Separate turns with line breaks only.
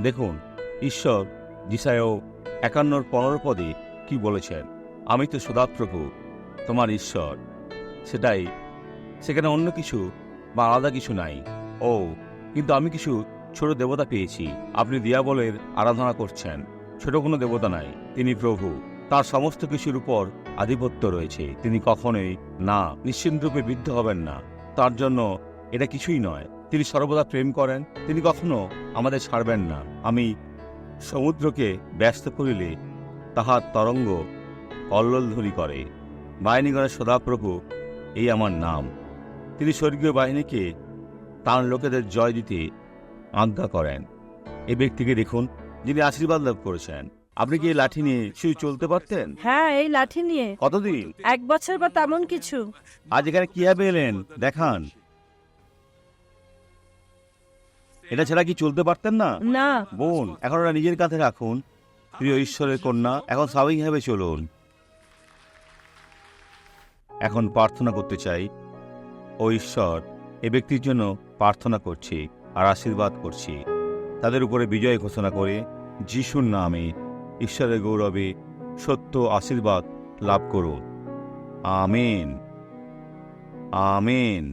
দেখুন, ঈশ্বর যিশায় 51:15 পদে কি বলেছেন, আমি তো সদাপ্রভু তোমার ঈশ্বর। সেখানে অন্য কিছু বা আলাদা কিছু নাই। ও, কিন্তু আমি কিছু ছোট দেবতা পেয়েছি। আপনি দিয়াবলের আরাধনা করছেন। ছোট কোনো দেবতা নাই, তিনি প্রভু। তার সমস্ত কিছুর উপর আধিপত্য রয়েছে। তিনি কখনোই না নিশ্চিন্তরূপে বিদ্ধ হবেন না। তার জন্য এটা কিছুই নয়। তিনি সর্বদা প্রেম করেন। তিনি কখনো আমাদের ছাড়বেন না। আমি সমুদ্রকে ব্যস্ত করিলে তাহার তরঙ্গ কল্লোলধ্বনি করে। বাহিনীগণের সদাপ্রভু এই আমার নাম। তিনি স্বর্গীয় বাহিনীকে তাঁর লোকেদের জয় দিতে আজ্ঞা করেন। এই ব্যক্তিকে দেখুন, যিনি আশীর্বাদ লাভ করেছেন। আপনি কি এই লাঠি নিয়ে শুধু চলতে পারতেন?
হ্যাঁ, এই লাঠি নিয়ে
কতদিন?
1 বছর বা তেমন কিছু।
আজ এখানে কিভাবে এলেন দেখান। এটা ছাড়া কি চলতে পারতেন না?
না।
বোন, এখন ওরা নিজের কাছে রাখুন। প্রিয় ঈশ্বরের কন্যা, এখন স্বাভাবিকভাবে চলুন। এখন প্রার্থনা করতে চাই। ও ঈশ্বর, এ ব্যক্তির জন্য প্রার্থনা করছি আর আশীর্বাদ করছি। তাদের উপরে বিজয় ঘোষণা করে যিশুর নামে ঈশ্বরের গৌরবে সত্য আশীর্বাদ লাভ করুন। Amen, amen.